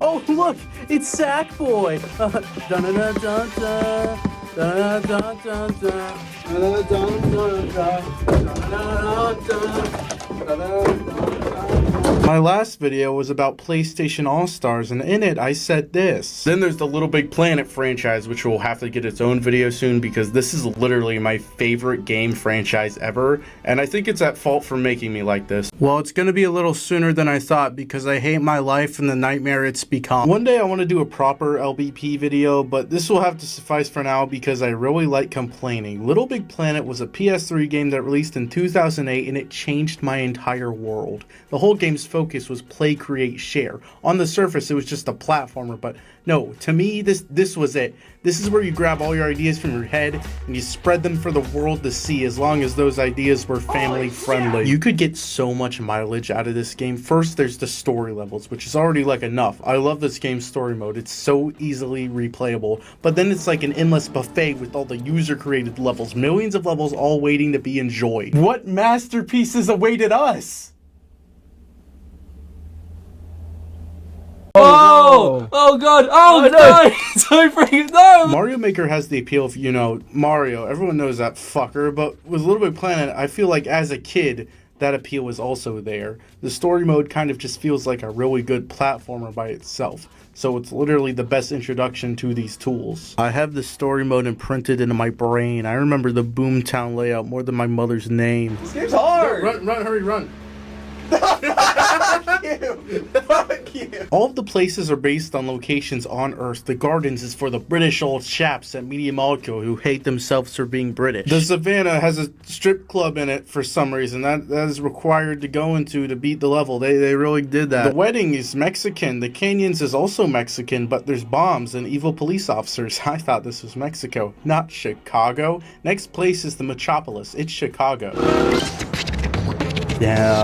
Oh, look, it's Sackboy. Dun-dun-dun-dun-dun. Dun-dun-dun-dun-dun. My last video was about PlayStation All-Stars, and in it I said this. Then there's the LittleBigPlanet franchise, which will have to get its own video soon because this is literally my favorite game franchise ever, and I think it's at fault for making me like this. Well, it's gonna be a little sooner than I thought because I hate my life and the nightmare it's become. One day I want to do a proper LBP video, but this will have to suffice for now because I really like complaining. LittleBigPlanet was a PS3 game that released in 2008 and it changed my entire world. The whole game's focus was play, create, share. On the surface it was just a platformer, but no, to me this was it. This is where you grab all your ideas from your head and you spread them for the world to see, as long as those ideas were family friendly. You could get so much mileage out of this game. First, there's the story levels, which is already like enough. I love this game's story mode. It's so easily replayable. But then it's like an endless buffet with all the user created levels, millions of levels all waiting to be enjoyed. What masterpieces awaited us? Oh! Oh god! Oh no! So freaking no! Mario Maker has the appeal of, you know, Mario. Everyone knows that fucker. But with LittleBigPlanet, I feel like as a kid, that appeal was also there. The story mode kind of just feels like a really good platformer by itself. So it's literally the best introduction to these tools. I have the story mode imprinted into my brain. I remember the Boomtown layout more than my mother's name. This game's hard! Run, hurry, run. Fuck you! Fuck you! All of the places are based on locations on Earth. The gardens is for the British old chaps at Media Molecule who hate themselves for being British. The Savannah has a strip club in it for some reason. That is required to go into to beat the level. They really did that. The wedding is Mexican. The canyons is also Mexican, but there's bombs and evil police officers. I thought this was Mexico, not Chicago. Next place is the Metropolis. It's Chicago. Yeah.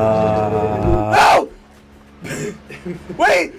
No! Wait!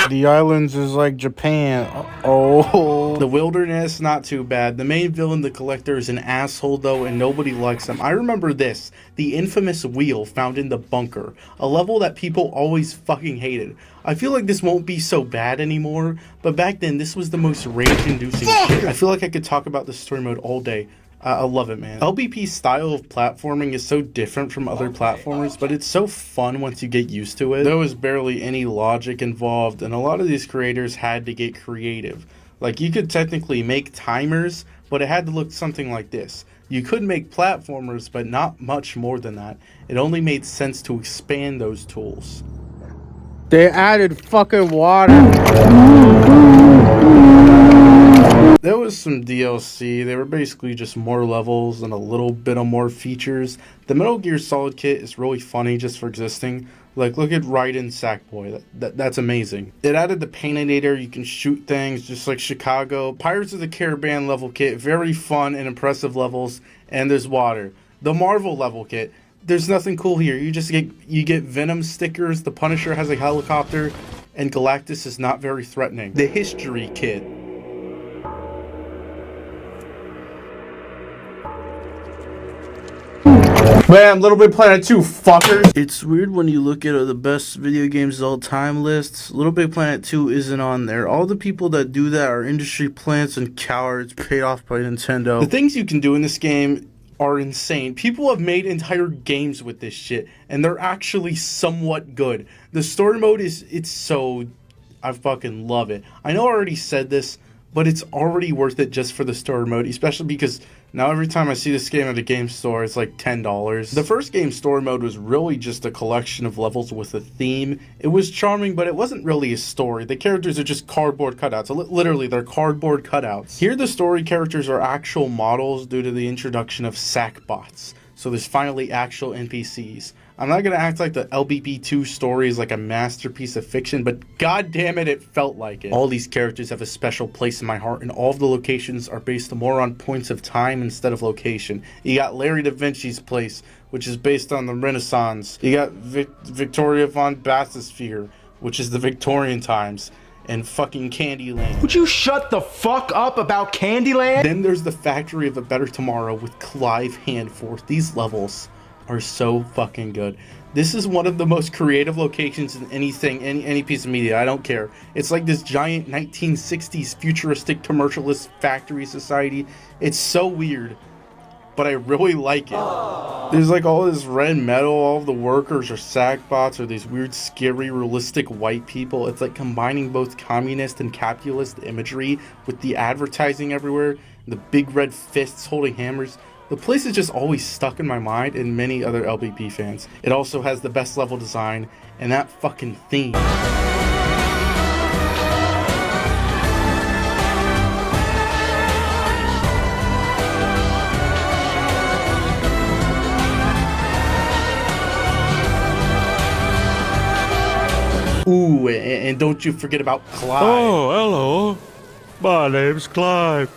The islands is like Japan. Oh. The wilderness, not too bad. The main villain, the Collector, is an asshole though, and nobody likes him. I remember this. The infamous wheel found in the bunker. A level that people always fucking hated. I feel like this won't be so bad anymore, but back then this was the most rage-inducing shit. I feel like I could talk about the story mode all day. I love it, man. LBP's style of platforming is so different from other platformers, but it's so fun once you get used to it. There was barely any logic involved, and a lot of these creators had to get creative. Like, you could technically make timers, but it had to look something like this. You could make platformers, but not much more than that. It only made sense to expand those tools. They added fucking water. There was some DLC. They were basically just more levels and a little bit of more features. The Metal Gear Solid kit is really funny just for existing. Like, look at Raiden Sackboy. That's amazing. It added the Paintinator. You can shoot things just like Chicago. Pirates of the Caribbean level kit. Very fun and impressive levels. And there's water. The Marvel level kit. There's nothing cool here. You get Venom stickers. The Punisher has a helicopter. And Galactus is not very threatening. The History kit. Man, LittleBigPlanet 2, fuckers! It's weird when you look at the best video games of all time lists. LittleBigPlanet 2 isn't on there. All the people that do that are industry plants and cowards paid off by Nintendo. The things you can do in this game are insane. People have made entire games with this shit, and they're actually somewhat good. The story mode it's so... I fucking love it. I know I already said this, but it's already worth it just for the story mode, especially because now every time I see this game at a game store, it's like $10. The first game's story mode was really just a collection of levels with a theme. It was charming, but it wasn't really a story. The characters are just cardboard cutouts. Literally, they're cardboard cutouts. Here, the story characters are actual models due to the introduction of Sackbots. So there's finally actual NPCs. I'm not going to act like the LBP2 story is like a masterpiece of fiction, but god damn it, it felt like it. All these characters have a special place in my heart, and all of the locations are based more on points of time instead of location. You got Larry da Vinci's place, which is based on the Renaissance. You got Victoria von Bathysphere, which is the Victorian times. And fucking Candyland. Would you shut the fuck up about Candyland? Then there's the Factory of a Better Tomorrow with Clive Handforth. These levels are so fucking good. This is one of the most creative locations in anything, any piece of media. I don't care. It's like this giant 1960s futuristic commercialist factory society. It's so weird, but I really like it. There's like all this red metal, all of the workers are sackbots or these weird, scary, realistic white people. It's like combining both communist and capitalist imagery with the advertising everywhere, and the big red fists holding hammers. The place is just always stuck in my mind and many other LBP fans. It also has the best level design and that fucking theme. Ooh, and don't you forget about Clive. Oh, hello. My name's Clive.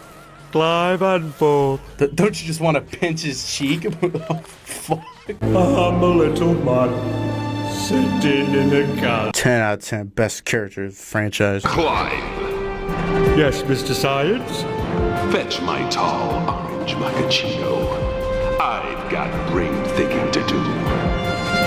Clive Anforth. Don't you just want to pinch his cheek? Oh, fuck. I'm a little man sitting in a car. 10 out of 10 best character of the franchise. Clive, Yes, Mr. Science? fetch my tall orange macchiato. I've got brain thinking to do.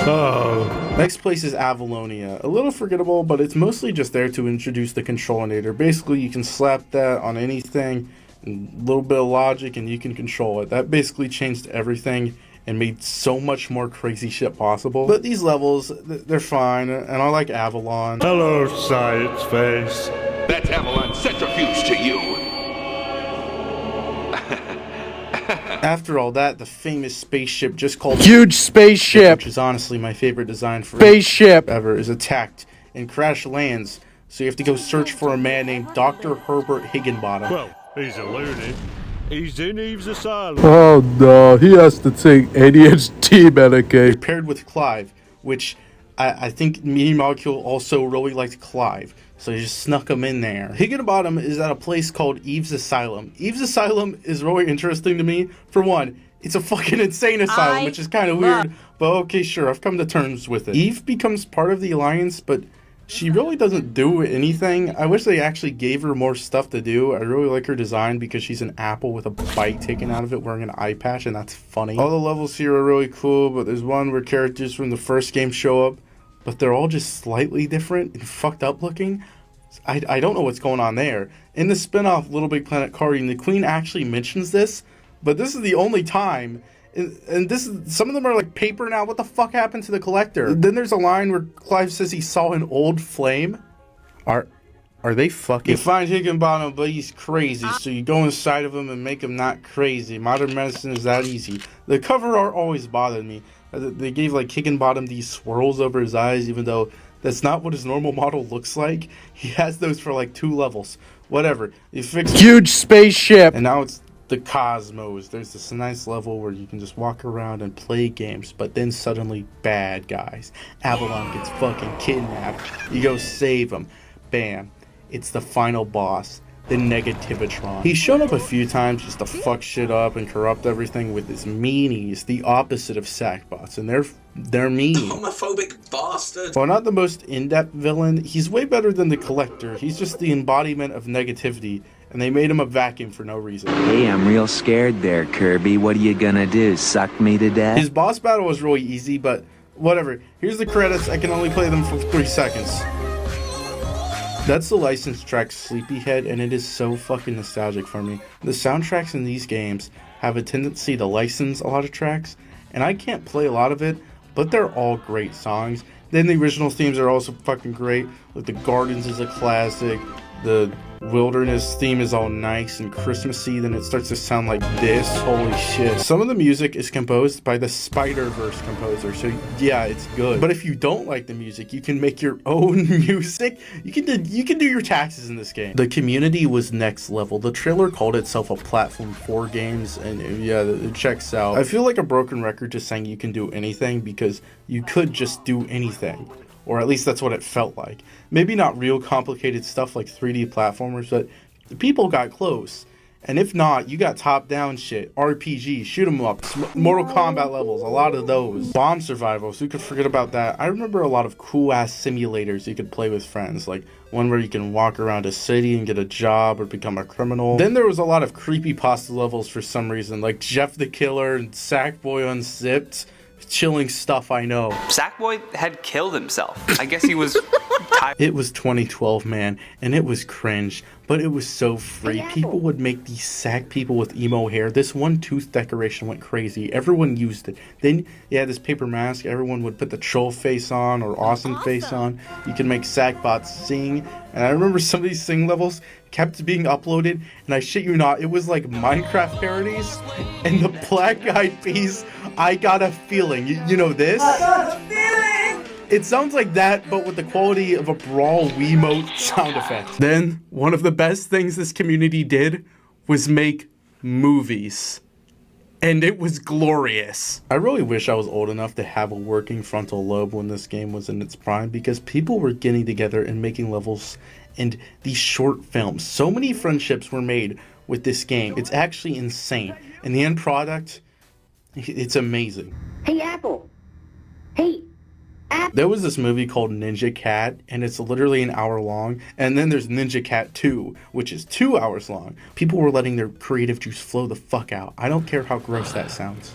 Oh, Next place is Avalonia. A little forgettable, but it's mostly just there to introduce the controlinator. Basically, you can slap that on anything, a little bit of logic, and you can control it. That basically changed everything and made so much more crazy shit possible. But these levels, they're fine, and I like Avalon. hello, Science Face. That's Avalon centrifuge to you. After all that, the famous spaceship just called Huge spaceship. which is honestly my favorite design for Spaceship. ever, is attacked and crash lands. So you have to go search for a man named Dr. Herbert Higginbottom. Well, he's a loony. He's in Eve's asylum. Oh no, he has to take ADHD medication. Paired with Clive, which I think Media Molecule also really liked Clive. So he just snuck him in there. Higginbottom is at a place called Eve's Asylum. Eve's Asylum is really interesting to me. For one, it's a fucking insane asylum, which is kind of weird. But okay, sure, I've come to terms with it. Eve becomes part of the Alliance, but she really doesn't do anything. I wish they actually gave her more stuff to do. I really like her design because she's an apple with a bite taken out of it wearing an eye patch, and that's funny. All the levels here are really cool, but there's one where characters from the first game show up, but they're all just slightly different and fucked up looking. I don't know what's going on there. In the spin-off LittleBigPlanet Karting, the Queen actually mentions this, but this is the only time. And this is, some of them are like paper now. What the fuck happened to the collector? Then there's a line where Clive says he saw an old flame. Are they fucking? You find Higginbottom, but he's crazy. So you go inside of him and make him not crazy. Modern medicine is that easy. The cover art always bothered me. They gave like Higginbottom these swirls over his eyes, even though that's not what his normal model looks like. He has those for like 2 levels. Whatever. You fix Huge spaceship. and now it's the Cosmos. There's this nice level where you can just walk around and play games, but then suddenly bad guys. Avalon gets fucking kidnapped. You go save him. Bam. It's the final boss, the Negativitron. He's shown up a few times just to fuck shit up and corrupt everything with his meanies, the opposite of Sackbots, and they're mean. Homophobic bastard. While not the most in-depth villain, he's way better than the Collector. He's just the embodiment of negativity, and they made him a vacuum for no reason. Hey, I'm real scared there, Kirby. What are you gonna do, suck me to death? His boss battle was really easy, but whatever. Here's the credits. I can only play them for 3 seconds. That's the licensed track Sleepyhead, and it is so fucking nostalgic for me. The soundtracks in these games have a tendency to license a lot of tracks, and I can't play a lot of it, but they're all great songs. Then the original themes are also fucking great. Like the Gardens is a classic. The Wilderness theme is all nice and Christmassy, then it starts to sound like this. Holy shit. Some of the music is composed by the Spider-Verse composer, so yeah, it's good. But if you don't like the music, you can make your own music. You can do your taxes in this game. The community was next level. The trailer called itself a platform 4 games, and yeah, it checks out. I feel like a broken record just saying you can do anything, because you could just do anything. Or at least that's what it felt like. Maybe not real complicated stuff like 3D platformers, but the people got close. And if not, you got top-down shit, RPG, shoot 'em up, Mortal Kombat levels, a lot of those. Bomb survival, so you could forget about that. I remember a lot of cool-ass simulators you could play with friends, like one where you can walk around a city and get a job or become a criminal. Then there was a lot of creepypasta levels for some reason, like Jeff the Killer and Sackboy Unzipped. chilling stuff, I know. Sackboy had killed himself. I guess he was tired. It was 2012, man, and it was cringe, but it was so free. People would make these sack people with emo hair. This one tooth decoration went crazy. Everyone used it. Then you had this paper mask. Everyone would put the troll face on or awesome face on. You could make sack bots sing. And I remember some of these sing levels kept being uploaded, and I shit you not, it was like Minecraft parodies. And the Black Eyed Peas, I Got a Feeling. You know this? I got a feeling! It sounds like that, but with the quality of a Brawl Wiimote sound effect. Then, one of the best things this community did was make movies. And it was glorious. I really wish I was old enough to have a working frontal lobe when this game was in its prime, because people were getting together and making levels and these short films. So many friendships were made with this game. It's actually insane. And the end product, it's amazing. Hey, Apple. Hey, Apple. There was this movie called Ninja Cat, and it's literally an hour long. And then there's Ninja Cat 2, which is 2 hours long. People were letting their creative juice flow the fuck out. I don't care how gross that sounds.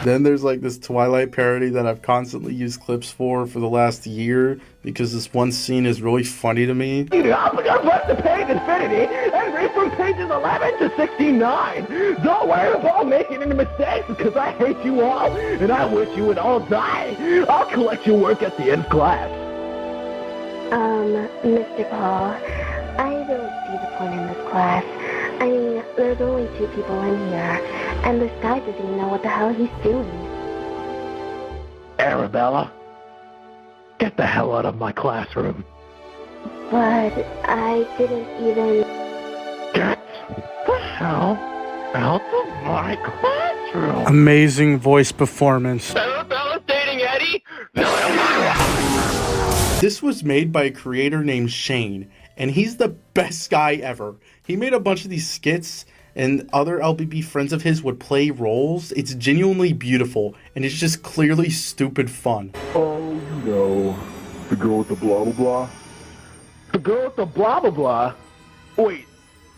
Then there's like this Twilight parody that I've constantly used clips for the last year, because this one scene is really funny to me. I'm gonna flip the page infinity and read from pages 11 to 69. Don't worry about making any mistakes, because I hate you all, and I wish you would all die. I'll collect your work at the end of class. Mr. Paul, I don't see the point in this class. I mean, there's only 2 people in here, and this guy doesn't even know what the hell he's doing. Arabella, get the hell out of my classroom. But I didn't even... Get the hell out of my classroom. Amazing voice performance. Arabella's dating Eddie? This was made by a creator named Shane, and he's the best guy ever. He made a bunch of these skits, and other LBP friends of his would play roles. It's genuinely beautiful, and it's just clearly stupid fun. Oh, you know, the girl with the blah blah blah. The girl with the blah blah blah? Wait,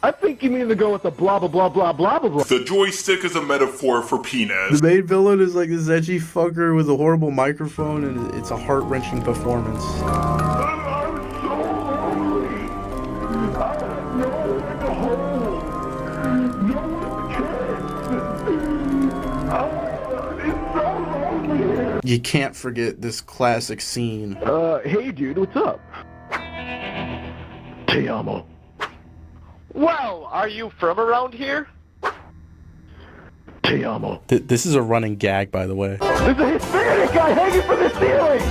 I think you mean the girl with the blah blah blah blah blah blah blah. The joystick is a metaphor for penis. The main villain is like this edgy fucker with a horrible microphone, and it's a heart-wrenching performance. You can't forget this classic scene. Hey dude, what's up? Te amo. Well, are you from around here? Te amo. This is a running gag, by the way. There's a Hispanic guy hanging from the ceiling!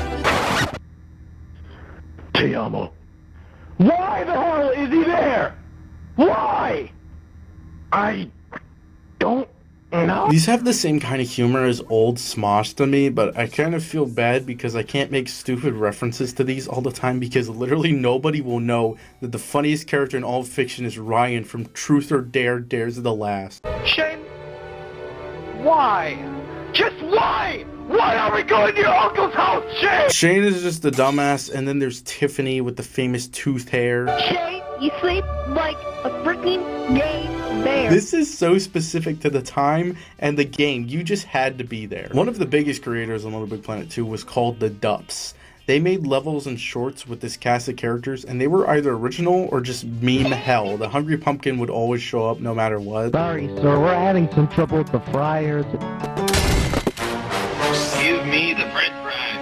Te amo. Why the hell is he there? Why? I don't know. These have the same kind of humor as old Smosh to me, but I kind of feel bad because I can't make stupid references to these all the time, because literally nobody will know that the funniest character in all of fiction is Ryan from Truth or Dare Dares the Last. Shane, why? Just why? Why are we going to your uncle's house, Shane? Shane is just the dumbass, and then there's Tiffany with the famous tooth hair. Shane, you sleep like a freaking gay bear. This is so specific to the time and the game. You just had to be there. One of the biggest creators on LittleBigPlanet 2 was called the Dups. They made levels and shorts with this cast of characters, and they were either original or just meme hell. The Hungry Pumpkin would always show up no matter what. Sorry, sir, we're having some trouble with the fryers. Give me the french fries.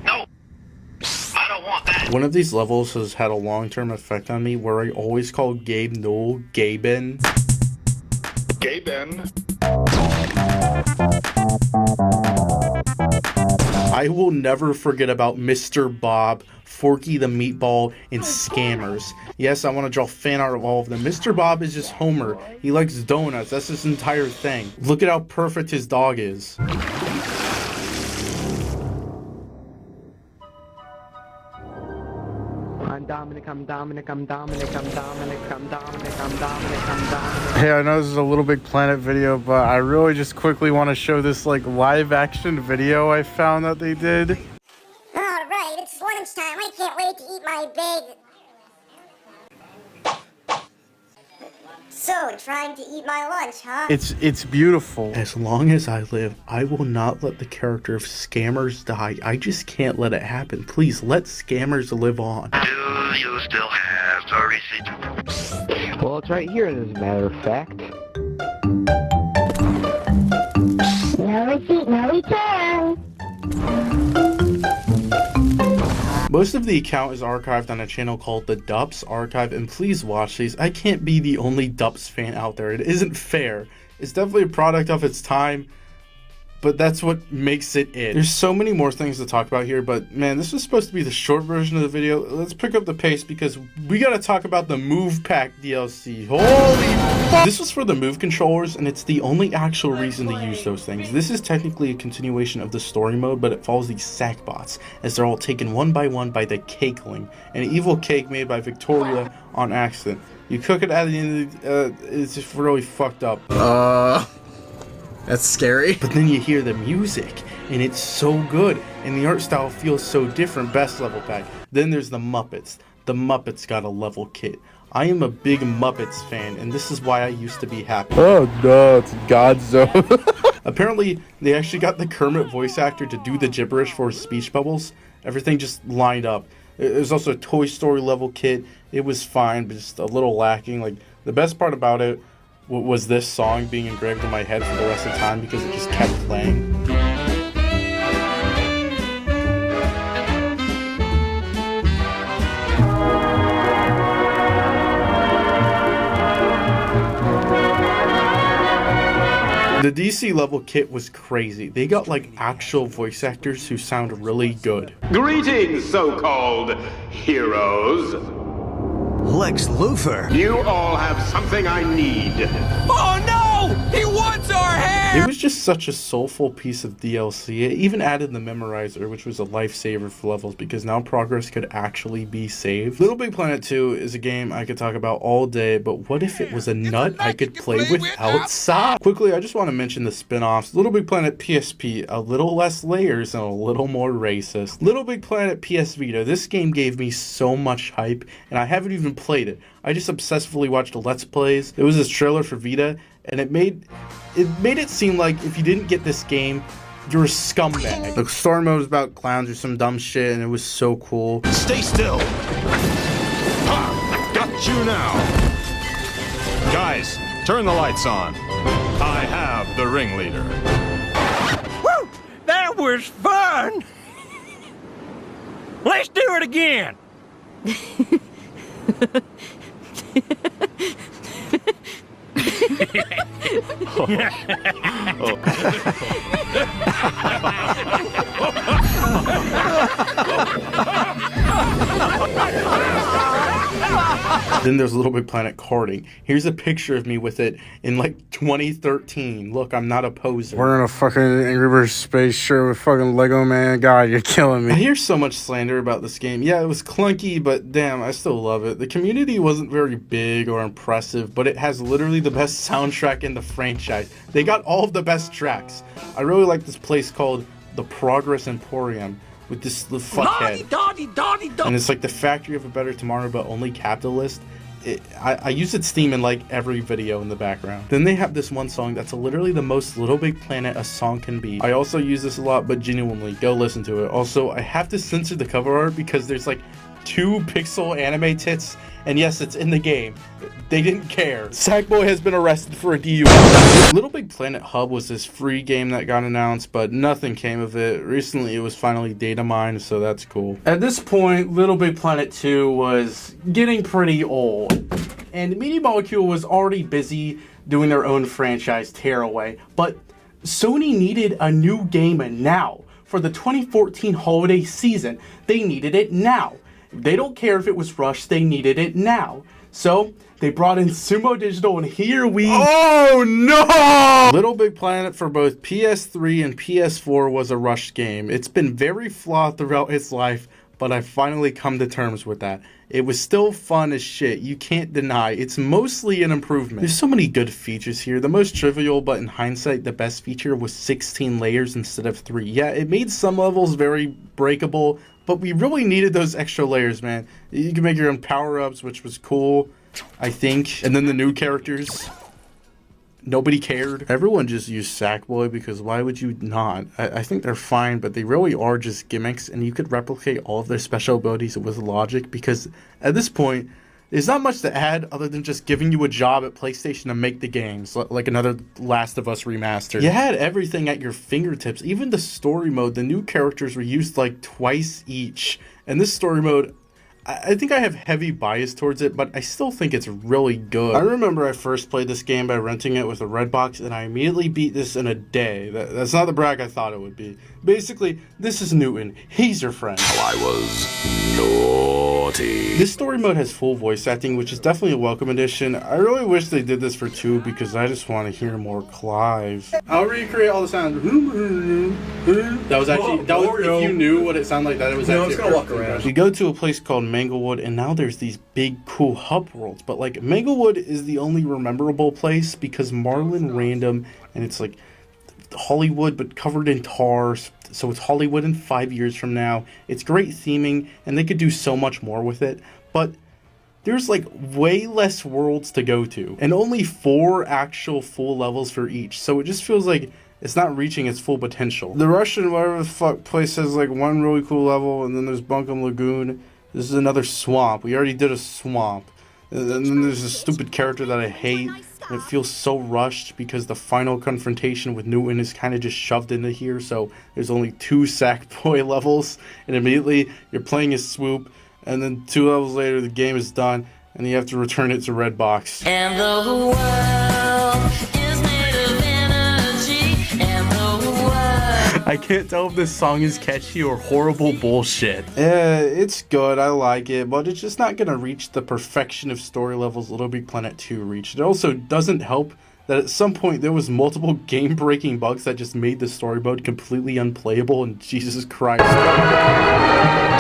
No, I don't want that. One of these levels has had a long-term effect on me, where I always call Gabe Newell Gaben. Gaben. I will never forget about Mr. Bob, Forky the Meatball, and Scammers. Yes, I want to draw fan art of all of them. Mr. Bob is just Homer. He likes donuts. That's his entire thing. Look at how perfect his dog is. I'm Dominic, I'm Dominic, I'm Dominic, I'm Dominic, I'm Dominic, I'm Dominic, I'm Dominic. Hey, I know this is a LittleBigPlanet video, but I really just quickly want to show this like live action video I found that they did. Alright, it's lunchtime. I can't wait to eat my big So, trying to eat my lunch, huh? It's beautiful. As long as I live, I will not let the character of Scammers die. I just can't let it happen. Please, let Scammers live on. Do you still have the receipt? Well, it's right here, as a matter of fact. No receipt, no return. Most of the account is archived on a channel called the Dups Archive, and please watch these. I can't be the only Dups fan out there. It isn't fair. It's definitely a product of its time, but that's what makes it. There's so many more things to talk about here, but man, this was supposed to be the short version of the video. Let's pick up the pace because we gotta talk about the Move Pack DLC. Holy fuck! This was for the Move controllers, and it's the only actual reason to use those things. This is technically a continuation of the story mode, but it follows these sackbots, as they're all taken one by the cakeling, an evil cake made by Victoria on accident. You cook it at the end of the, it's just really fucked up. That's scary. But then you hear the music, and it's so good, and the art style feels so different. Best level pack. Then there's the Muppets. The Muppets got a level kit. I am a big Muppets fan, and this is why I used to be happy. Oh no, it's Godzone. Apparently, they actually got the Kermit voice actor to do the gibberish for his speech bubbles. Everything just lined up. There's also a Toy Story level kit. It was fine, but just a little lacking. Like, the best part about it was this song being engraved in my head for the rest of the time because it just kept playing. The DC level kit was crazy. They got like actual voice actors who sound really good. Greetings, so-called heroes. Lex Luthor. You all have something I need. Oh no! He wants our hair! It was just such a soulful piece of DLC. It even added the memorizer, which was a lifesaver for levels because now progress could actually be saved. LittleBigPlanet 2 is a game I could talk about all day, but what if it was a nut I could play with outside? Quickly, I just want to mention the spin-offs. LittleBigPlanet PSP, a little less layers and a little more racist. LittleBigPlanet PS Vita, this game gave me so much hype, and I haven't even played it. I just obsessively watched Let's Plays. There was this trailer for Vita, and it made it seem like if you didn't get this game, you're a scumbag. The story mode was about clowns or some dumb shit, and it was so cool. Stay still. Ha! Got you now. Guys, turn the lights on. I have the ringleader. Woo! That was fun! Let's do it again! Then there's LittleBigPlanet Karting. Here's a picture of me with it in like 2013. Look, I'm not a poser. We're in a fucking Angry Birds space shirt with fucking Lego Man. God, you're killing I me. hear so much slander about this game. Yeah, it was clunky, but damn, I still love it. The community wasn't very big or impressive, but it has literally the best soundtrack in the franchise. They got all of the best tracks. I really like this place called the Progress Emporium with this fuckhead. And it's like the factory of a better tomorrow, but only capitalist. I use its theme in like every video in the background. Then they have this one song that's literally the most LittleBigPlanet a song can be. I also use this a lot, but genuinely, go listen to it. Also, I have to censor the cover art because there's like 2 pixel anime tits, and yes, it's in the game. They didn't care. Sackboy has been arrested for a DUI. LittleBigPlanet Hub was this free game that got announced, but nothing came of it. Recently, it was finally data mined, so that's cool. At this point, LittleBigPlanet 2 was getting pretty old, and Media Molecule was already busy doing their own franchise Tearaway, but Sony needed a new game now. For the 2014 holiday season, they needed it now. They don't care if it was rushed, they needed it now. So, they brought in Sumo Digital, and here we... Oh no! LittleBigPlanet for both PS3 and PS4 was a rushed game. It's been very flawed throughout its life, but I finally come to terms with that. It was still fun as shit, you can't deny. It's mostly an improvement. There's so many good features here. The most trivial, but in hindsight, the best feature was 16 layers instead of 3. Yeah, it made some levels very breakable, but we really needed those extra layers, man. You can make your own power-ups, which was cool. I think. And then the new characters, nobody cared. Everyone just used Sackboy because why would you not? I think they're fine, but they really are just gimmicks, and you could replicate all of their special abilities with logic because at this point, there's not much to add other than just giving you a job at PlayStation to make the games, like another Last of Us remaster. You had everything at your fingertips, even the story mode. The new characters were used like twice each, and this story mode, I think I have heavy bias towards it, but I still think it's really good. I remember I first played this game by renting it with a red box, and I immediately beat this in a day. That's not the brag I thought it would be. Basically, this is Newton. He's your friend. I was naughty. This story mode has full voice acting, which is definitely a welcome addition. I really wish they did this for 2 because I just want to hear more Clive. I'll recreate all the sounds. That was actually, if you knew what it sounded like, that it was actually. I'm just gonna walk around. You go to a place called Manglewood, and now there's these big, cool hub worlds. But like, Manglewood is the only rememberable place because Marlin Random, and it's like Hollywood but covered in tar, so it's Hollywood in 5 years from now. It's great theming, and they could do so much more with it, but there's like way less worlds to go to, and only 4 actual full levels for each, so it just feels like it's not reaching its full potential. The Russian whatever the fuck place has like 1 really cool level, and then there's Bunkum Lagoon. This is another swamp. We already did a swamp. And then there's a stupid character that I hate. It feels so rushed because the final confrontation with Newton is kind of just shoved into here, so there's only 2 Sackboy levels, and immediately you're playing as Swoop, and then 2 levels later the game is done, and you have to return it to red box. And the world is made of energy, and the world... I can't tell if this song is catchy or horrible bullshit. Yeah, it's good, I like it, but it's just not gonna reach the perfection of story levels LittleBigPlanet 2 reached. It also doesn't help that at some point there was multiple game-breaking bugs that just made the story mode completely unplayable, and Jesus Christ.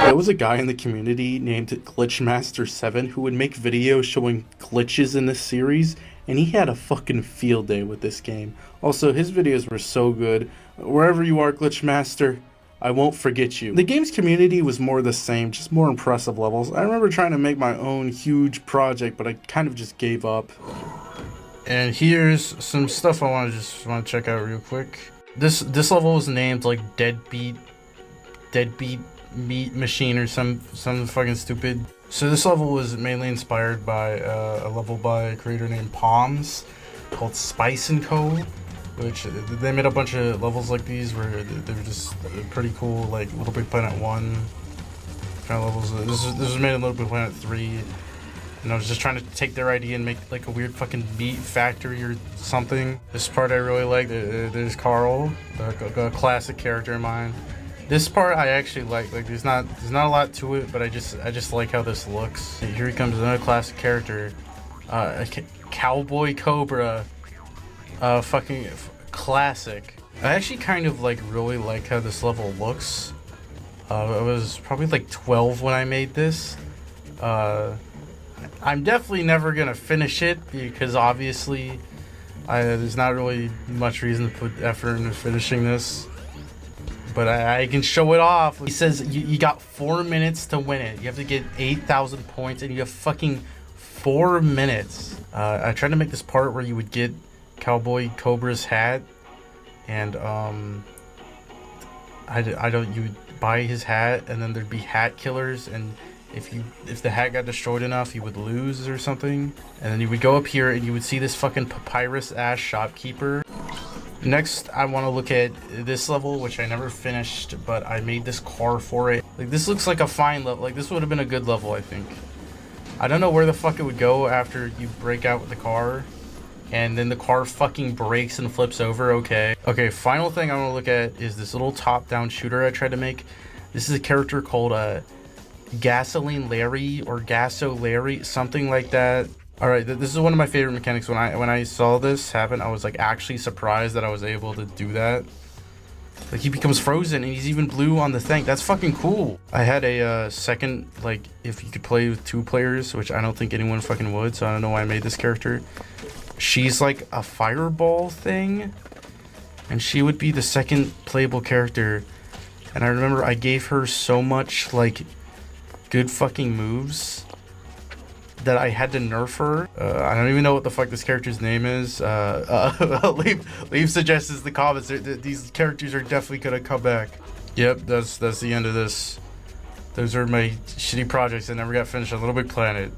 There was a guy in the community named Glitchmaster7 who would make videos showing glitches in this series, and he had a fucking field day with this game. Also, his videos were so good. Wherever you are, Glitchmaster, I won't forget you. The game's community was more the same, just more impressive levels. I remember trying to make my own huge project, but I kind of just gave up. And here's some stuff I want to check out real quick. This level was named like Deadbeat Meat Machine or some fucking stupid. So this level was mainly inspired by a level by a creator named Palms called Spice & Co., which they made a bunch of levels like these where they were just pretty cool, like LittleBigPlanet 1 kind of levels. This was made in LittleBigPlanet 3, and I was just trying to take their idea and make like a weird fucking meat factory or something. This part I really like. There's Carl, a classic character of mine. This part I actually like there's not a lot to it, but I just like how this looks. Here he comes, another classic character, Cowboy Cobra, fucking classic. I actually kind of like really like how this level looks. I was probably like 12 when I made this. I'm definitely never gonna finish it because obviously there's not really much reason to put effort into finishing this. But I can show it off. He says you got 4 minutes to win it. You have to get 8,000 points, and you have fucking 4 minutes. I tried to make this part where you would get Cowboy Cobra's hat, and you would buy his hat, and then there'd be hat killers, and if the hat got destroyed enough, you would lose or something. And then you would go up here, and you would see this fucking papyrus ass shopkeeper. Next, I want to look at this level, which I never finished, but I made this car for it. Like, this looks like a fine level. Like, this would have been a good level, I think. I don't know where the fuck it would go after you break out with the car, and then the car fucking breaks and flips over. Okay, final thing I want to look at is this little top-down shooter I tried to make. This is a character called Gasoline Larry or Gasso Larry, something like that. Alright, this is one of my favorite mechanics. When I saw this happen, I was like actually surprised that I was able to do that. Like, he becomes frozen and he's even blue on the thing. That's fucking cool. I had a second, like, if you could play with 2 players, which I don't think anyone fucking would, so I don't know why I made this character. She's like a fireball thing, and she would be the second playable character. And I remember I gave her so much like good fucking moves that I had to nerf her. I don't even know what the fuck this character's name is. Leave suggestions in the comments. These characters are definitely gonna come back. Yep, that's the end of this. Those are my shitty projects that never got finished on LittleBigPlanet.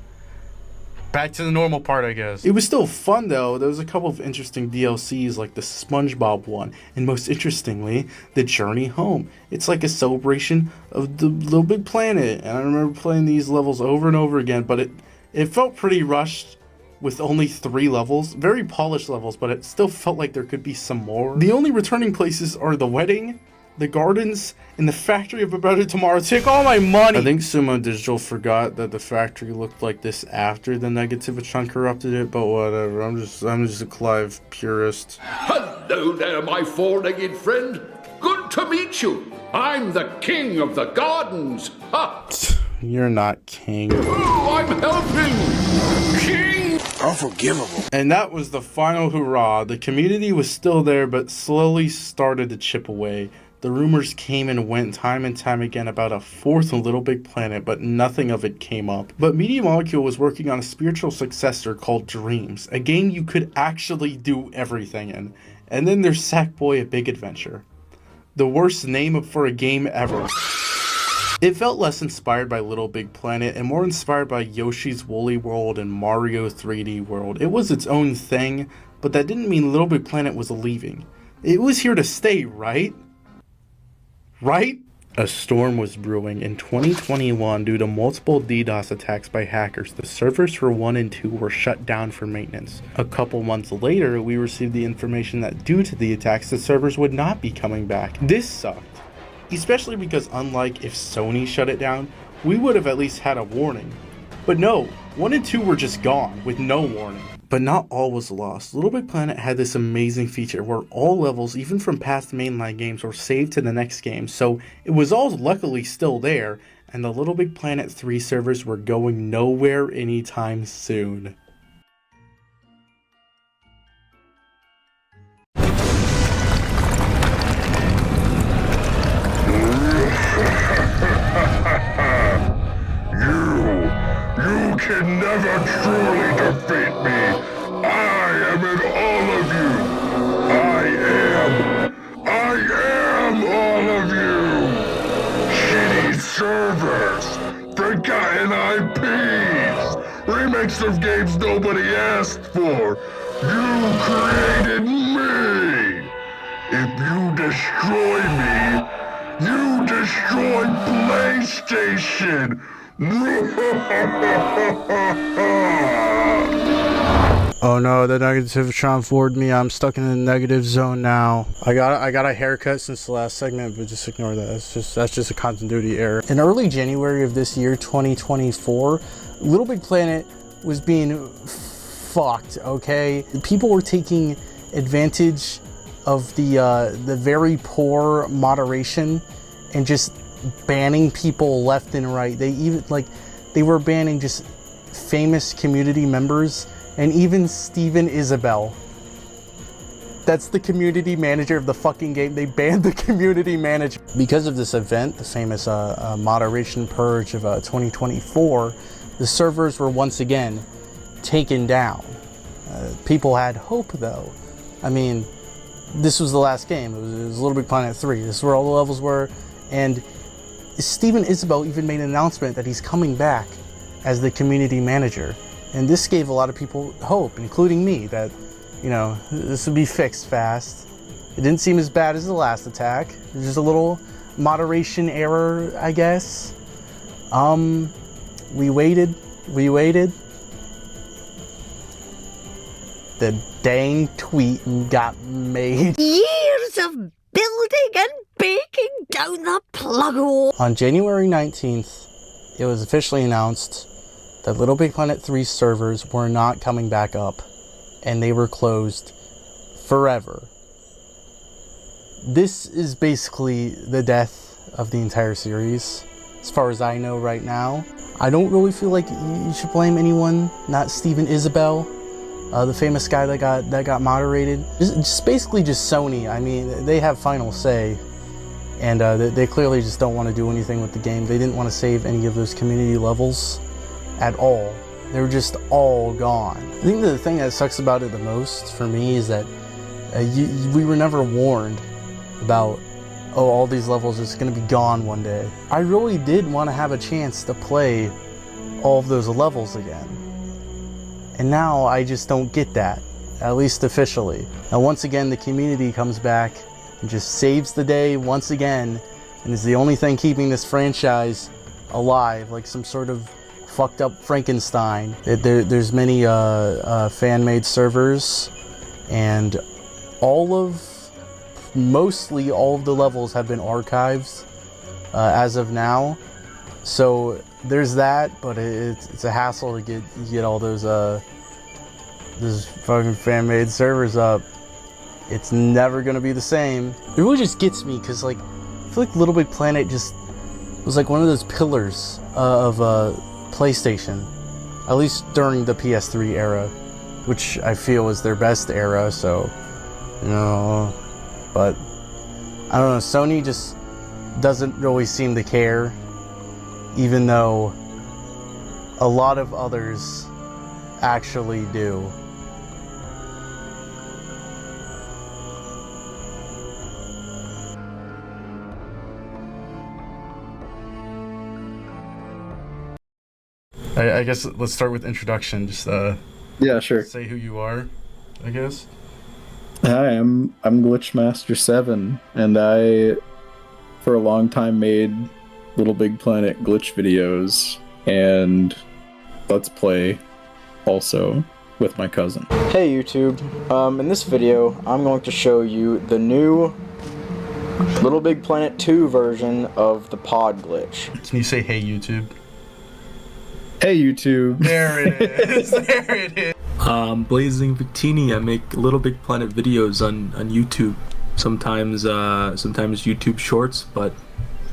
Back to the normal part, I guess. It was still fun though. There was a couple of interesting DLCs like the SpongeBob one, and most interestingly, the Journey Home. It's like a celebration of the LittleBigPlanet, and I remember playing these levels over and over again, but it felt pretty rushed with only 3 levels. Very polished levels, but it still felt like there could be some more. The only returning places are the wedding, the gardens, and the factory of a better tomorrow. Take all my money! I think Sumo Digital forgot that the factory looked like this after the Negativitron corrupted it, but whatever. I'm just a Clive purist. Hello there, my four-legged friend. Good to meet you. I'm the king of the gardens. Ha! You're not king. Oh, I'm helping. King! Unforgivable. And that was the final hurrah. The community was still there, but slowly started to chip away. The rumors came and went time and time again about a 4th LittleBigPlanet, but nothing of it came up. But Media Molecule was working on a spiritual successor called Dreams, a game you could actually do everything in. And then there's Sackboy: A Big Adventure. The worst name for a game ever. It felt less inspired by LittleBigPlanet and more inspired by Yoshi's Woolly World and Mario 3D World. It was its own thing, but that didn't mean LittleBigPlanet was leaving. It was here to stay, right? Right? A storm was brewing in 2021 due to multiple DDoS attacks by hackers. The servers for 1 and 2 were shut down for maintenance. A couple months later, we received the information that due to the attacks, the servers would not be coming back. This sucked, especially because unlike if Sony shut it down, we would have at least had a warning. But no, 1 and 2 were just gone with no warning. But not all was lost. LittleBigPlanet had this amazing feature where all levels, even from past mainline games, were saved to the next game, so it was all luckily still there, and the LittleBigPlanet 3 servers were going nowhere anytime soon. You can never truly defeat me. I am in all of you. I am all of you. Shitty servers, forgotten IPs, remakes of games nobody asked for. You created me. If you destroy me, you destroy PlayStation. Oh no, the Negativitron floored me. I'm stuck in the negative zone now. I got a haircut since the last segment, but just ignore that. That's just a continuity error. In early January of this year, 2024, LittleBigPlanet was being fucked, okay? People were taking advantage of the very poor moderation and just banning people left and right. They even they were banning just famous community members, and even Steven Isabelle. That's the community manager of the fucking game. They banned the community manager. Because of this event, the famous moderation purge of 2024, the servers were once again taken down. People had hope though. I mean, this was the last game. It was LittleBigPlanet 3. This is where all the levels were, and Steven Isabelle even made an announcement that he's coming back as the community manager. And this gave a lot of people hope, including me, that, you know, this would be fixed fast. It didn't seem as bad as the last attack. It was just a little moderation error, I guess. We waited. The dang tweet got made. Years of building and baking down the plug hole. On January 19th, it was officially announced that LittleBigPlanet 3 servers were not coming back up, and they were closed forever. This is basically the death of the entire series, as far as I know right now. I don't really feel like you should blame anyone, not Steven Isabelle, the famous guy that got moderated. Just basically just Sony. I mean, they have final say, and they clearly just don't want to do anything with the game. They didn't want to save any of those community levels at all. They were just all gone. I think the thing that sucks about it the most for me is that we were never warned about, oh, all these levels are just going to be gone one day. I really did want to have a chance to play all of those levels again. And now I just don't get that, at least officially. Now once again, the community comes back and just saves the day once again, and is the only thing keeping this franchise alive, like some sort of fucked up Frankenstein. There's many fan-made servers, and mostly all of the levels have been archived as of now. So there's that, but it's a hassle to get all those fucking fan-made servers up. It's never gonna be the same. It really just gets me because, like, I feel like LittleBigPlanet just was like one of those pillars of PlayStation, at least during the PS3 era, which I feel was their best era. So, you know, but I don't know. Sony just doesn't really seem to care, even though a lot of others actually do. I guess let's start with introduction. Just Yeah, sure. say who you are, I guess. Hi, I'm Glitchmaster7, and I, for a long time, made LittleBigPlanet glitch videos and Let's Play also with my cousin. Hey YouTube, in this video I'm going to show you the new LittleBigPlanet 2 version of the pod glitch. Can you say hey YouTube? Hey YouTube! There it is! There it is! Blazing Victini. I make LittleBigPlanet videos on YouTube. Sometimes YouTube shorts, but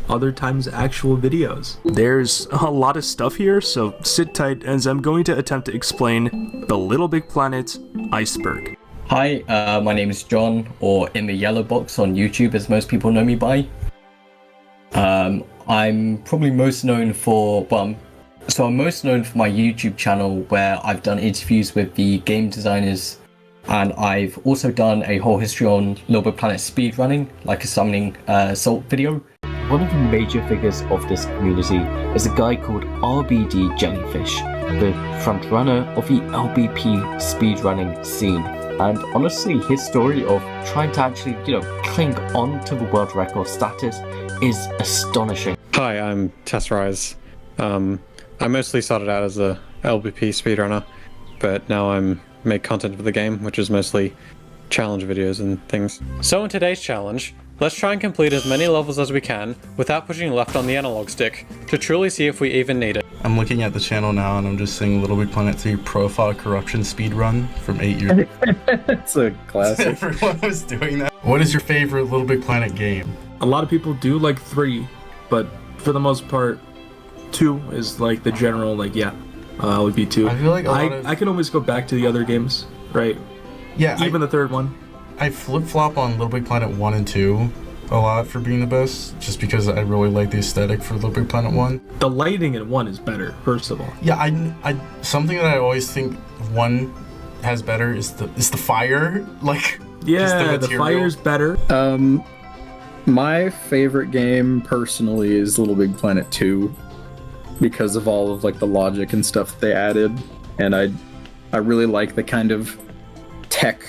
other times actual videos. There's a lot of stuff here, so sit tight as I'm going to attempt to explain the LittleBigPlanet iceberg. Hi, my name is John, or in the yellow box on YouTube as most people know me by. I'm probably most known for, I'm most known for my YouTube channel where I've done interviews with the game designers, and I've also done a whole history on LittleBigPlanet speedrunning, like a summoning salt video. One of the major figures of this community is a guy called RBD Jellyfish, the frontrunner of the LBP speedrunning scene. And honestly, his story of trying to actually, cling on to the world record status is astonishing. Hi, I'm Tessrise. I mostly started out as a LBP speedrunner, but now I'm make content for the game, which is mostly challenge videos and things. So in today's challenge, let's try and complete as many levels as we can without pushing left on the analog stick to truly see if we even need it. I'm looking at the channel now and I'm just seeing LittleBigPlanet 3 profile corruption speedrun from 8 years ago. It's a classic. Everyone was doing that. What is your favorite LittleBigPlanet game? A lot of people do like 3, but for the most part, 2 is like the general, LBP2. I feel like I can always go back to the other games, right? Yeah, even the third one. I flip-flop on LittleBigPlanet 1 and 2 a lot for being the best, just because I really like the aesthetic for LittleBigPlanet 1. The lighting in 1 is better, first of all. Yeah, I something that I always think 1 has better is the fire, Yeah, the fire's better. My favorite game personally is LittleBigPlanet 2 because of all of the logic and stuff that they added, and I really like the kind of tech.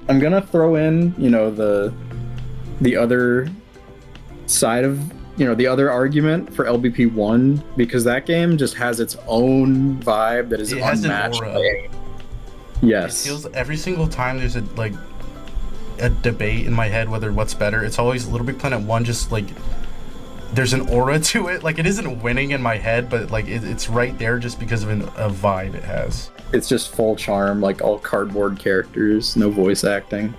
I'm gonna throw in, the other side of, the other argument for LBP1, because that game just has its own vibe that is unmatched. Yes. It feels every single time there's a debate in my head whether what's better, it's always LittleBigPlanet 1, just there's an aura to it. It isn't winning in my head, but it's right there just because of a vibe it has. It's just full charm, all cardboard characters, no voice acting.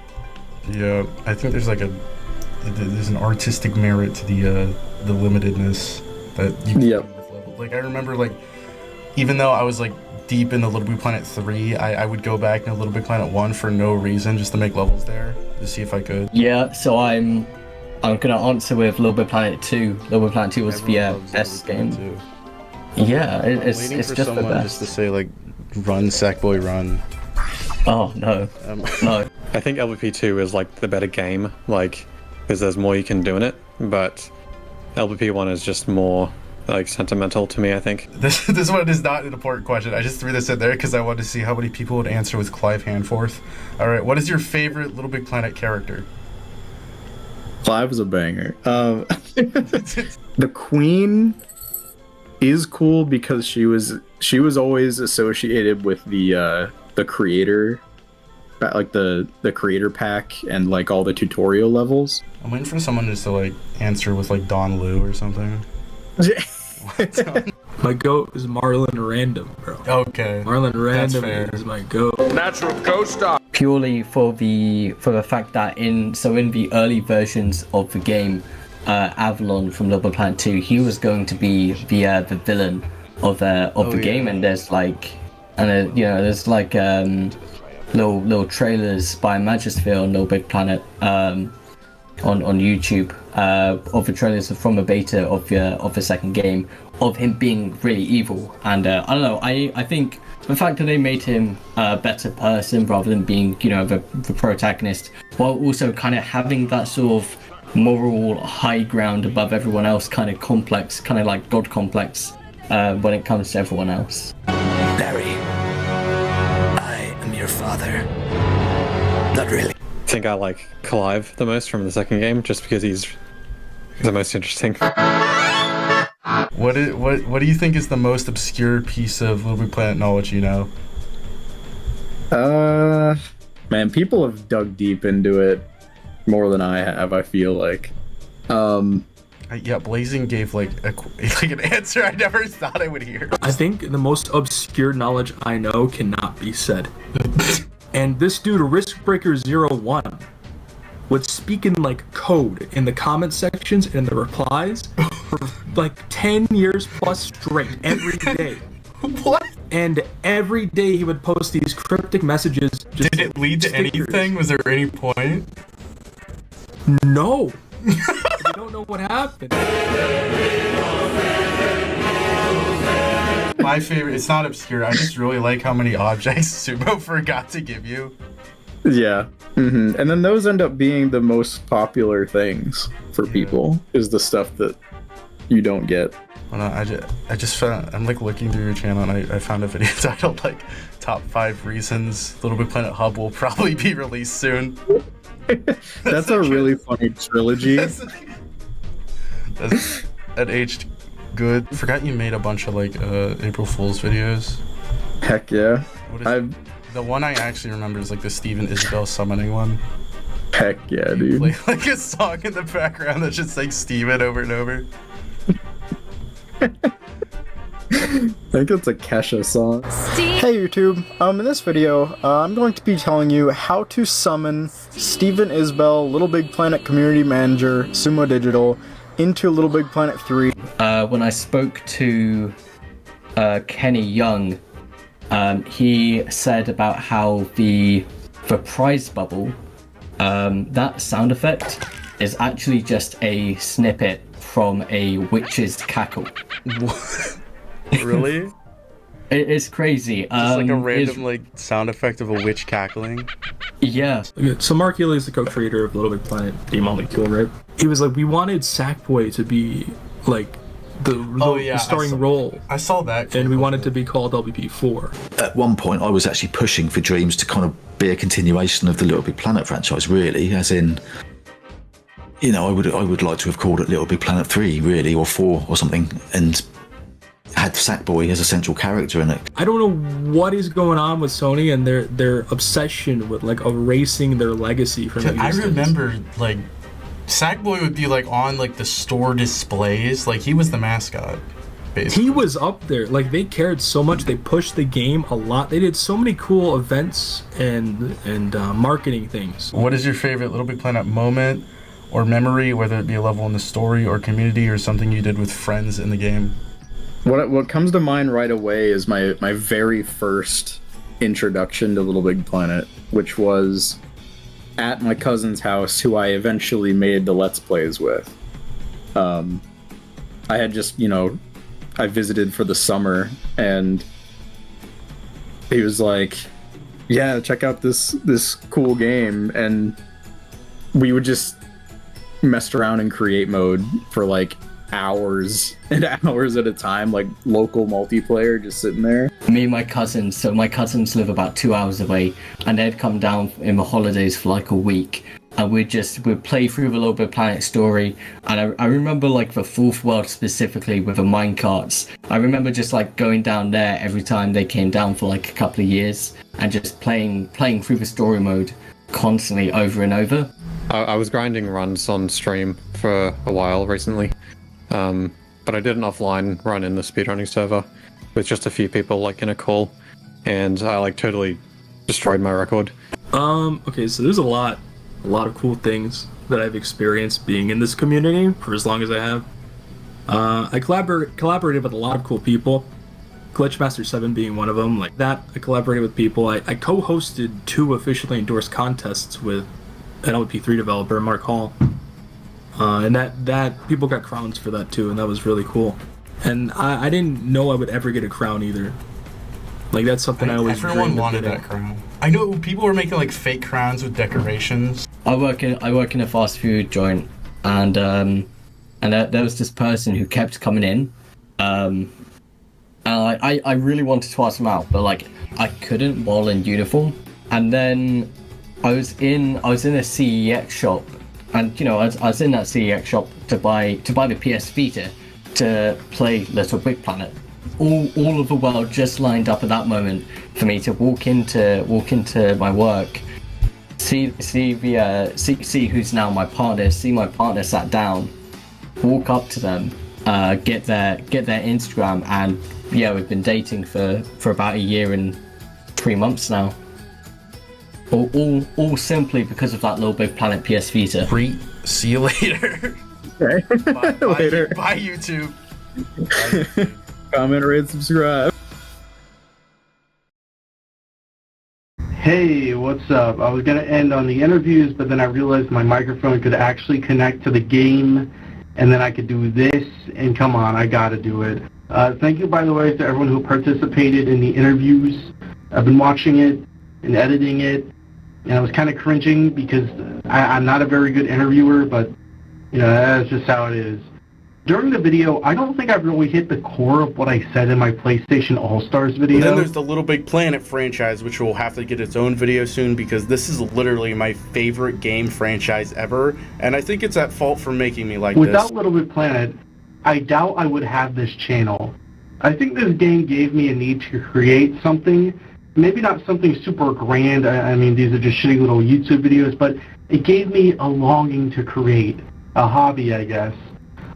Yeah, I think there's there's an artistic merit to the limitedness that you can do with levels. I remember even though I was deep in the LittleBigPlanet 3, I would go back in LittleBigPlanet 1 for no reason, just to make levels there to see if I could. Yeah, so I'm gonna answer with LittleBigPlanet 2. LittleBigPlanet 2 was the best game. Yeah, it's just the best. Just to say Run, Sackboy, run. Oh no, no. I think LBP2 is like the better game, like because there's more you can do in it. But LBP1 is just more like sentimental to me, I think. This one is not an important question. I just threw this in there because I wanted to see how many people would answer with Clive Hanforth. All right, what is your favorite Little Big Planet character? Clive is a banger. The Queen is cool because she was always associated with the creator, like the creator pack and like all the tutorial levels. I'm waiting for someone just to like answer with like Don Liu or something. My goat is Marlon Random, bro. Okay. Marlon Random is my goat. Natural co-star. Purely for the fact that in the early versions of the game, Avalon from Little Big Planet 2, he was going to be the villain of the game, and there's like, there's like little trailers by Magisphere on Little Big Planet on YouTube of the trailers from a beta of the second game of him being really evil, and I don't know, I think the fact that they made him a better person rather than being the protagonist, while also kind of having that sort of moral high ground above everyone else kind of complex, kind of like god complex when it comes to everyone else. Barry, I am your father. Not really. I think I like Clive the most from the second game, just because he's the most interesting. What do you think is the most obscure piece of Little Big Planet knowledge you know? Man, people have dug deep into it more than I have, I feel like. Yeah, Blazing gave like an answer I never thought I would hear. I think the most obscure knowledge I know cannot be said. And this dude, Riskbreaker01, would speak in like code in the comment sections and in the replies for like 10 years plus straight every day. What? And every day he would post these cryptic messages. Did it lead to anything? Was there any point? No. I don't know what happened. My favorite, it's not obscure, I just really like how many objects Sumo forgot to give you. Yeah. And then those end up being the most popular things for people, is the stuff that you don't get. Well, no, I just found, I'm like looking through your channel and I found a video titled like Top 5 Reasons Little Big Planet Hub will probably be released soon. That's a really funny trilogy. That aged good. Forgot you made a bunch of like April Fool's videos. Heck yeah. The one I actually remember is like the Steven Isabel summoning one. Heck yeah, dude. Play like a song in the background that's just like Steven over and over. I think it's a Kesha song. Hey YouTube, in this video, I'm going to be telling you how to summon Steven Isbell, Little Big Planet Community Manager, Sumo Digital, into Little Big Planet 3. When I spoke to Kenny Young, he said about how the prize bubble, that sound effect is actually just a snippet from a witch's cackle. Really? It's crazy. Just like a random like sound effect of a witch cackling. Yeah. So Mark Healy is the co-creator of Little Big Planet The Molecule, right? He was like, we wanted Sackboy to be like the starring role. I saw that. And we wanted to be called LBP4. At one point, I was actually pushing for Dreams to kind of be a continuation of the Little Big Planet franchise, really, as in, you know, I would like to have called it Little Big Planet 3, really, or 4 or something, and had Sackboy as a central character in it. I don't know what is going on with Sony and their obsession with like erasing their legacy from existence. I remember like Sackboy would be like on like the store displays, like he was the mascot. Basically. He was up there. Like they cared so much. They pushed the game a lot. They did so many cool events and marketing things. What is your favorite Little Big Planet moment or memory, whether it be a level in the story or community or something you did with friends in the game? What comes to mind right away is my very first introduction to Little Big Planet, which was at my cousin's house, who I eventually made the Let's Plays with. I had just, I visited for the summer, and he was like, yeah, check out this cool game, and we would just mess around in create mode for like hours and hours at a time, like local multiplayer, just sitting there. Me and my cousins, so my cousins live about 2 hours away, and they'd come down in the holidays for like a week, and we'd play through the LittleBigPlanet story. And I remember like the fourth world specifically with the minecarts. I remember just like going down there every time they came down for like a couple of years and just playing through the story mode constantly over and over. I was grinding runs on stream for a while recently, but I did an offline run in the speedrunning server with just a few people like in a call, and I like totally destroyed my record. Okay, so there's a lot of cool things that I've experienced being in this community for as long as I have. I collaborated with a lot of cool people, Glitchmaster7 being one of them. Like that, I collaborated with people. I co-hosted 2 officially endorsed contests with an LBP3 developer, Mark Hall. And that people got crowns for that too, and that was really cool. And I didn't know I would ever get a crown either. Like that's something I always Everyone dreamed of wanted getting. that crown. I know people were making like fake crowns with decorations. I work in a fast food joint, and there was this person who kept coming in, and I really wanted to ask him out, but like I couldn't while in uniform. And then I was in a CEX shop, and you know I was in that CEX shop to buy the PS Vita to play LittleBigPlanet. All of the world just lined up at that moment for me to walk into my work, see who's now my partner, see my partner sat down, walk up to them, get their Instagram, and yeah, we've been dating for about a year and 3 months now. All simply because of that LittleBigPlanet PS Vita. Great. See you later. Okay. Later. Bye, YouTube. Comment, rate, subscribe. Hey, what's up? I was going to end on the interviews, but then I realized my microphone could actually connect to the game, and then I could do this, and come on, I got to do it. Thank you, by the way, to everyone who participated in the interviews. I've been watching it and editing it, and I was kind of cringing because I'm not a very good interviewer, but, you know, that's just how it is. During the video, I don't think I've really hit the core of what I said in my PlayStation All-Stars video. And then there's the LittleBigPlanet franchise, which will have to get its own video soon because this is literally my favorite game franchise ever, and I think it's at fault for making me like Without this. LittleBigPlanet, I doubt I would have this channel. I think this game gave me a need to create something, maybe not something super grand, I mean these are just shitty little YouTube videos, but it gave me a longing to create, a hobby I guess.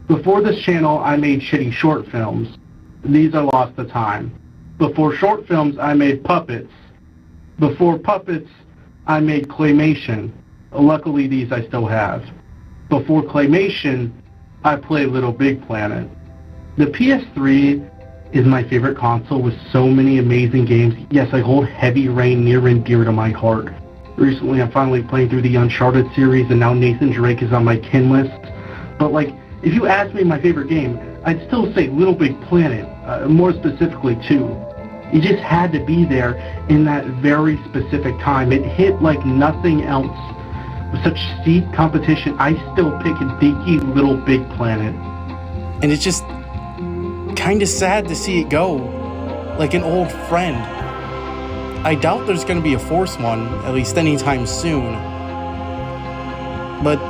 Before this channel, I made shitty short films. These I lost the time. Before short films, I made puppets. Before puppets, I made claymation. Luckily, these I still have. Before claymation, I played LittleBigPlanet. The PS3 is my favorite console with so many amazing games. Yes, I hold Heavy Rain near and dear to my heart. Recently, I'm finally playing through the Uncharted series, and now Nathan Drake is on my kin list. But like, if you ask me my favorite game, I'd still say LittleBigPlanet, more specifically 2. It just had to be there in that very specific time. It hit like nothing else. With such steep competition, I still pick Dinky LittleBigPlanet. And it's just kind of sad to see it go, like an old friend. I doubt there's going to be a fourth one, at least anytime soon. But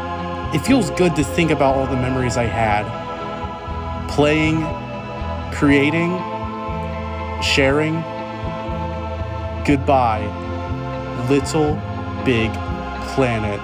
it feels good to think about all the memories I had. Playing, creating, sharing. Goodbye, Little Big Planet.